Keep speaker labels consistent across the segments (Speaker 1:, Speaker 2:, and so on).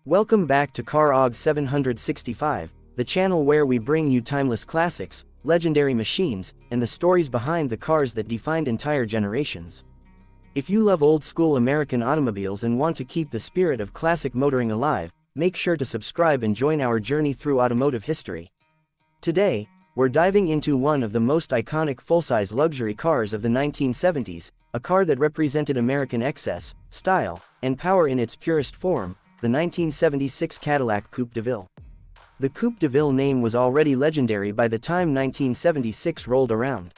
Speaker 1: Welcome back to CarOg 765, the channel where we bring you timeless classics, legendary machines, and the stories behind the cars that defined entire generations. If you love old-school American automobiles and want to keep the spirit of classic motoring alive, make sure to subscribe and join our journey through automotive history. Today, we're diving into one of the most iconic full-size luxury cars of the 1970s, a car that represented American excess, style, and power in its purest form, the 1976 Cadillac Coupe DeVille. The Coupe DeVille name was already legendary by the time 1976 rolled around.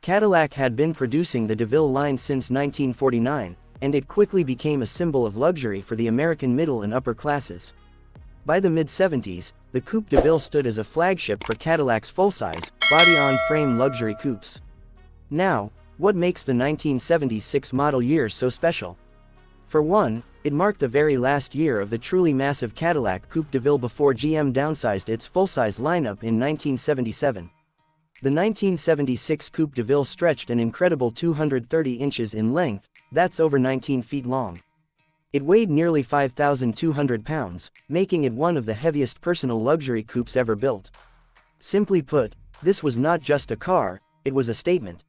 Speaker 1: Cadillac had been producing the DeVille line since 1949, and it quickly became a symbol of luxury for the American middle and upper classes. By the mid-70s, the Coupe DeVille stood as a flagship for Cadillac's full-size, body-on-frame luxury coupes. Now, what makes the 1976 model year so special? For one, it marked the very last year of the truly massive Cadillac Coupe DeVille before GM downsized its full-size lineup in 1977. The 1976 Coupe DeVille stretched an incredible 230 inches in length, that's over 19 feet long. It weighed nearly 5,200 pounds, making it one of the heaviest personal luxury coupes ever built. Simply put, this was not just a car, it was a statement.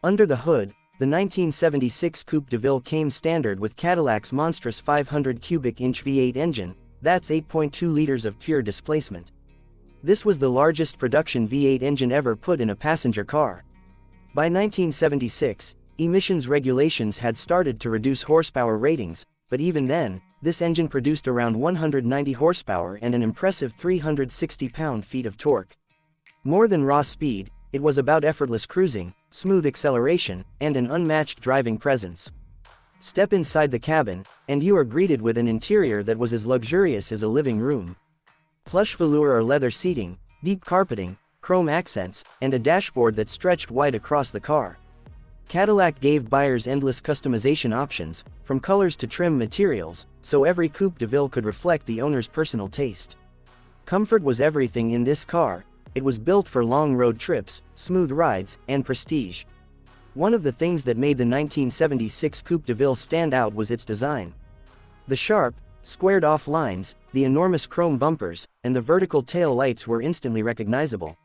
Speaker 1: Under the hood, the 1976 Coupe DeVille came standard with Cadillac's monstrous 500 cubic inch V8 engine, that's 8.2 liters of pure displacement. This was the largest production V8 engine ever put in a passenger car. By 1976, emissions regulations had started to reduce horsepower ratings, but even then, this engine produced around 190 horsepower and an impressive 360 pound-feet of torque. More than raw speed, it was about effortless cruising, smooth acceleration, and an unmatched driving presence. Step inside the cabin, and you are greeted with an interior that was as luxurious as a living room. Plush velour or leather seating, deep carpeting, chrome accents, and a dashboard that stretched wide across the car. Cadillac gave buyers endless customization options, from colors to trim materials, so every Coupe DeVille could reflect the owner's personal taste. Comfort was everything in this car. It was built for long road trips, smooth rides, and prestige. One of the things that made the 1976 Coupe DeVille stand out was its design. The sharp, squared-off lines, the enormous chrome bumpers, and the vertical tail lights were instantly recognizable.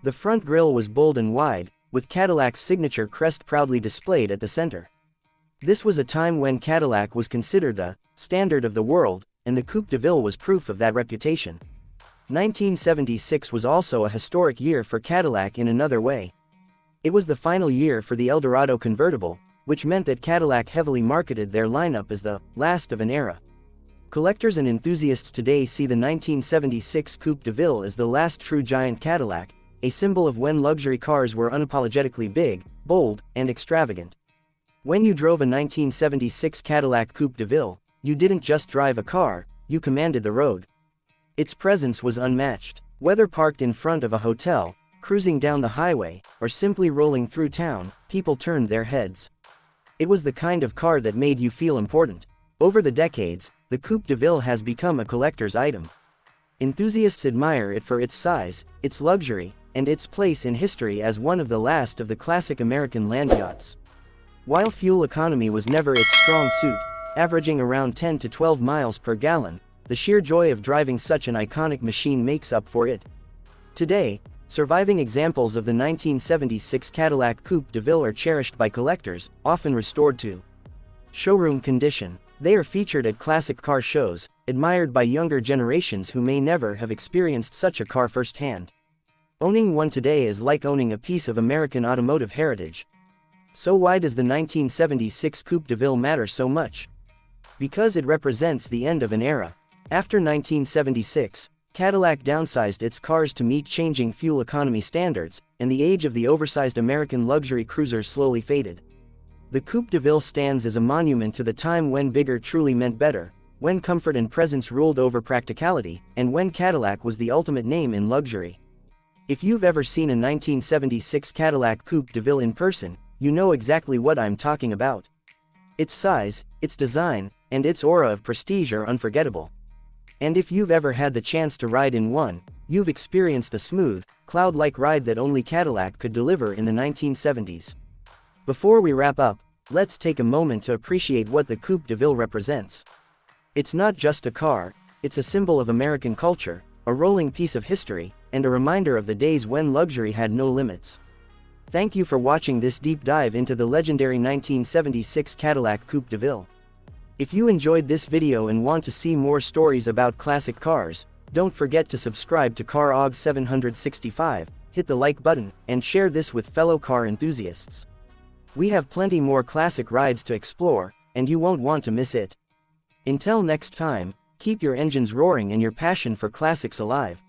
Speaker 1: The front grille was bold and wide, with Cadillac's signature crest proudly displayed at the center. This was a time when Cadillac was considered the standard of the world, and the Coupe DeVille was proof of that reputation. 1976 was also a historic year for Cadillac in another way. It was the final year for the Eldorado convertible, which meant that Cadillac heavily marketed their lineup as the last of an era. Collectors and enthusiasts today see the 1976 Coupe DeVille as the last true giant Cadillac, a symbol of when luxury cars were unapologetically big, bold, and extravagant. When you drove a 1976 Cadillac Coupe DeVille, you didn't just drive a car, you commanded the road. Its presence was unmatched. Whether parked in front of a hotel, cruising down the highway, or simply rolling through town, people turned their heads. It was the kind of car that made you feel important. Over the decades, the Coupe DeVille has become a collector's item. Enthusiasts admire it for its size, its luxury, and its place in history as one of the last of the classic American land yachts. While fuel economy was never its strong suit, averaging around 10 to 12 miles per gallon, the sheer joy of driving such an iconic machine makes up for it. Today, surviving examples of the 1976 Cadillac Coupe DeVille are cherished by collectors, often restored to showroom condition. They are featured at classic car shows, admired by younger generations who may never have experienced such a car firsthand. Owning one today is like owning a piece of American automotive heritage. So why does the 1976 Coupe DeVille matter so much? Because it represents the end of an era. After 1976, Cadillac downsized its cars to meet changing fuel economy standards, and the age of the oversized American luxury cruiser slowly faded. The Coupe DeVille stands as a monument to the time when bigger truly meant better, when comfort and presence ruled over practicality, and when Cadillac was the ultimate name in luxury. If you've ever seen a 1976 Cadillac Coupe DeVille in person, you know exactly what I'm talking about. Its size, its design, and its aura of prestige are unforgettable. And if you've ever had the chance to ride in one, you've experienced a smooth, cloud-like ride that only Cadillac could deliver in the 1970s. Before we wrap up, let's take a moment to appreciate what the Coupe DeVille represents. It's not just a car, It's a symbol of American culture, a rolling piece of history, and a reminder of the days when luxury had no limits. Thank you for watching this deep dive into the legendary 1976 Cadillac Coupe DeVille. If you enjoyed this video and want to see more stories about classic cars, don't forget to subscribe to CarOg 765, hit the like button, and share this with fellow car enthusiasts. We have plenty more classic rides to explore, and you won't want to miss it. Until next time, keep your engines roaring and your passion for classics alive.